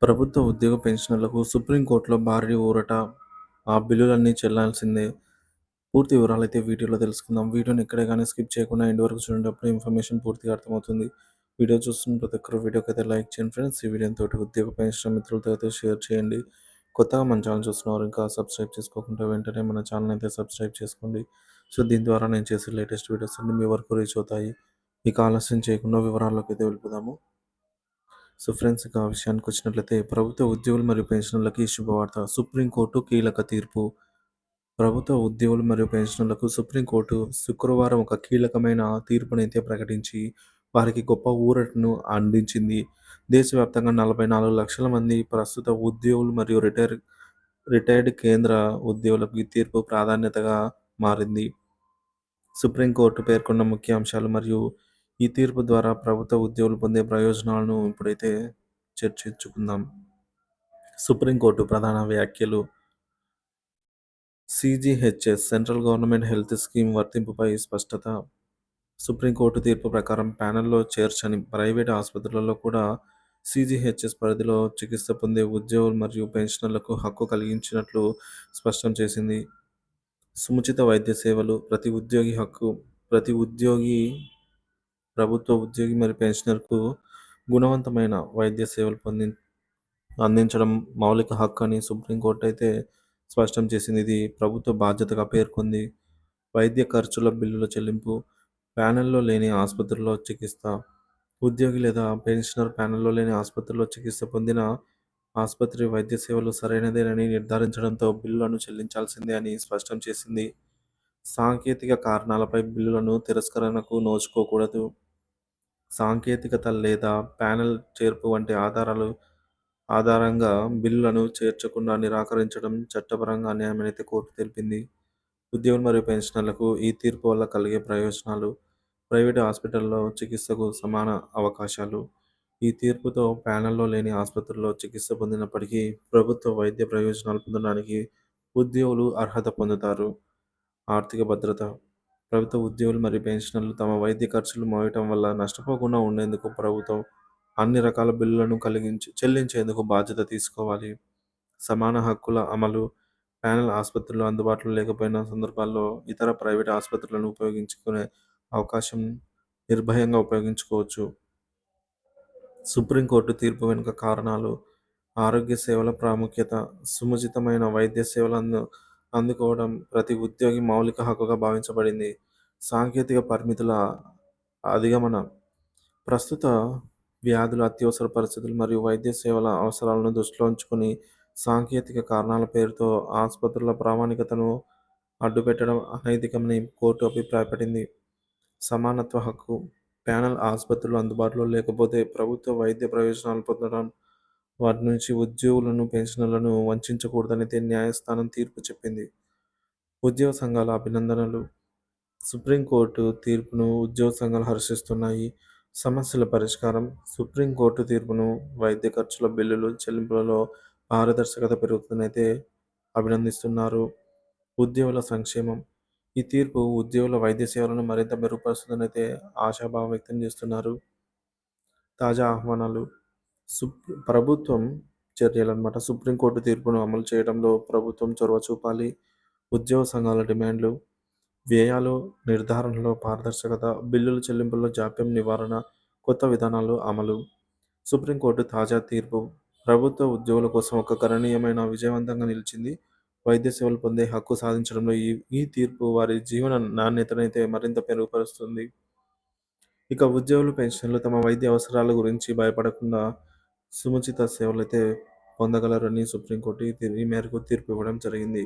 ప్రభుత్వ ఉద్యోగ పెన్షనర్లకు సుప్రీంకోర్టులో భారీ ఊరట. ఆ బిల్లులన్నీ చెల్లాల్సిందే. పూర్తి వివరాలైతే వీడియోలో తెలుసుకుందాం. వీడియోని ఎక్కడే గానీ స్కిప్ చేయకుండా ఎండ్ వరకు చూడండి. అప్పుడే ఇన్ఫర్మేషన్ పూర్తిగా అర్థమవుతుంది. వీడియో చూస్తున్న ప్రతి ఒక్కరు వీడియోకైతే లైక్ చేయండి ఫ్రెండ్స్. ఈ వీడియోని తోటి ఉద్యోగ పెన్షన్ మిత్రులతో అయితే షేర్ చేయండి. కొత్తగా మన ఛానల్ చూస్తున్నవారు ఇంకా సబ్స్క్రైబ్ చేసుకోకుంటే వెంటనే మన ఛానల్ అయితే సబ్స్క్రైబ్ చేసుకోండి. సో దీని ద్వారా నేను చేసే లేటెస్ట్ వీడియోస్ అన్ని మీ వరకు రీచ్ అవుతాయి. ఇక ఆలస్యం చేయకుండా వివరాల్లోకి అయితే వెళ్ళిపోదాము. సో ఫ్రెండ్స్, ఇక ఆ విషయానికొచ్చినట్లయితే ప్రభుత్వ ఉద్యోగులు మరియు పెన్షనర్లకి శుభవార్త. సుప్రీంకోర్టు కీలక తీర్పు. ప్రభుత్వ ఉద్యోగులు మరియు పెన్షనర్లకు సుప్రీంకోర్టు శుక్రవారం ఒక కీలకమైన తీర్పునైతే ప్రకటించి వారికి గొప్ప ఊరటను అందించింది. దేశవ్యాప్తంగా 44 లక్షల మంది ప్రస్తుత ఉద్యోగులు మరియు రిటైర్డ్ కేంద్ర ఉద్యోగులకు ఈ తీర్పు ప్రాధాన్యతగా మారింది. సుప్రీంకోర్టు పేర్కొన్న ముఖ్య అంశాలు మరియు ఈ తీర్పు ద్వారా ప్రభుత్వ ఉద్యోగులు పొందే ప్రయోజనాలను ఇప్పుడైతే చర్చించుకుందాం. సుప్రీంకోర్టు ప్రధాన వ్యాఖ్యలు. CGHS central government health scheme వర్తింపుపై స్పష్టత. సుప్రీంకోర్టు తీర్పు ప్రకారం ప్యానెల్లో చేర్చని ప్రైవేటు ఆసుపత్రులలో కూడా సీజీహెచ్ఎస్ పరిధిలో చికిత్స పొందే ఉద్యోగులు మరియు పెన్షనర్లకు హక్కు కలిగించినట్లు స్పష్టం చేసింది. సముచిత వైద్య సేవలు. ప్రతి ఉద్యోగి, ప్రభుత్వ ఉద్యోగి మరియు పెన్షనర్కు గుణవంతమైన వైద్య సేవలు అందించడం మౌలిక హక్కు అని సుప్రీంకోర్టు అయితే స్పష్టం చేసింది. ఇది ప్రభుత్వ బాధ్యతగా పేర్కొంది. వైద్య ఖర్చుల బిల్లుల చెల్లింపు. ప్యానెల్లో లేని ఆసుపత్రుల్లో చికిత్స. ఉద్యోగి లేదా పెన్షనర్ ప్యానెల్లో లేని ఆసుపత్రిలో చికిత్స పొందిన ఆసుపత్రి వైద్య సేవలు సరైనదేనని నిర్ధారించడంతో బిల్లులను చెల్లించాల్సిందే అని స్పష్టం చేసింది. సాంకేతిక కారణాలపై బిల్లులను తిరస్కరణకు నోచుకోకూడదు. సాంకేతికత లేదా ప్యానెల్ చేర్పు వంటి ఆధారంగా బిల్లులను చేర్చకుండా నిరాకరించడం చట్టపరంగా అన్యాయమని కోర్టు తెలిపింది. ఉద్యోగులు మరియు పెన్షనర్లకు ఈ తీర్పు వల్ల కలిగే ప్రయోజనాలు. ప్రైవేటు హాస్పిటల్లో చికిత్సకు సమాన అవకాశాలు. ఈ తీర్పుతో ప్యానెల్లో లేని ఆసుపత్రుల్లో చికిత్స పొందినప్పటికీ ప్రభుత్వ వైద్య ప్రయోజనాలు పొందడానికి ఉద్యోగులు అర్హత పొందుతారు. ఆర్థిక భద్రత. ప్రభుత్వ ఉద్యోగులు మరియు పెన్షనర్లు తమ వైద్య ఖర్చులు మోయటం వల్ల నష్టపోకుండా ఉండేందుకు ప్రభుత్వం అన్ని రకాల బిల్లులను చెల్లించేందుకు బాధ్యత తీసుకోవాలి. సమాన హక్కుల అమలు. ప్యానెల్ ఆసుపత్రులు అందుబాటులో లేకపోయిన సందర్భాల్లో ఇతర ప్రైవేట్ ఆసుపత్రులను ఉపయోగించుకునే అవకాశం నిర్భయంగా ఉపయోగించుకోవచ్చు. సుప్రీంకోర్టు తీర్పు వెనుక కారణాలు. ఆరోగ్య సేవల ప్రాముఖ్యత. సముచితమైన వైద్య సేవలను అందుకోవడం ప్రతి ఉద్యోగి మౌలిక హక్కుగా భావించబడింది. సాంకేతిక పరిమితుల అధిగమన. ప్రస్తుత వ్యాధులు, అత్యవసర పరిస్థితులు మరియు వైద్య సేవల అవసరాలను దృష్టిలో ఉంచుకుని సాంకేతిక కారణాల పేరుతో ఆసుపత్రుల ప్రామాణికతను అడ్డుపెట్టడం అనైతికమని కోర్టు అభిప్రాయపడింది. సమానత్వ హక్కు. ప్యానెల్ ఆసుపత్రులు అందుబాటులో లేకపోతే ప్రభుత్వ వైద్య ప్రయోజనాలు పొందడం వాటి నుంచి ఉద్యోగులను, పెన్షనర్లను వంచకూడదనైతే న్యాయస్థానం తీర్పు చెప్పింది. ఉద్యోగ సంఘాల అభినందనలు. సుప్రీంకోర్టు తీర్పును ఉద్యోగ సంఘాలు హర్షిస్తున్నాయి. సమస్యల పరిష్కారం. సుప్రీంకోర్టు తీర్పును వైద్య ఖర్చుల బిల్లులు చెల్లింపులలో పారదర్శకత పెరుగుతుందనైతే అభినందిస్తున్నారు. ఉద్యోగుల సంక్షేమం. ఈ తీర్పు ఉద్యోగుల వైద్య సేవలను మరింత మెరుగుపరుస్తుందనైతే ఆశాభావం వ్యక్తం చేస్తున్నారు. తాజా ఆహ్వానాలు. ప్రభుత్వం చర్యలన్నమాట. సుప్రీంకోర్టు తీర్పును అమలు చేయడంలో ప్రభుత్వం చొరవ చూపాలి. ఉద్యోగ సంఘాల డిమాండ్లు. వ్యయాలు నిర్ధారణలో పారదర్శకత. బిల్లుల చెల్లింపుల్లో జాప్యం నివారణ. కొత్త విధానాలు అమలు. సుప్రీంకోర్టు తాజా తీర్పు ప్రభుత్వ ఉద్యోగుల కోసం ఒక గణనీయమైన విజయవంతంగా నిలిచింది. వైద్య సేవలు పొందే హక్కు సాధించడంలో ఈ తీర్పు వారి జీవన నాణ్యతనైతే మరింత మెరుగుపరుస్తుంది. ఇక ఉద్యోగులు, పెన్షనర్లు తమ వైద్య అవసరాల గురించి భయపడకుండా సముచిత సేవలైతే పొందగలరని సుప్రీంకోర్టు ఈ మేరకు తీర్పు ఇవ్వడం జరిగింది.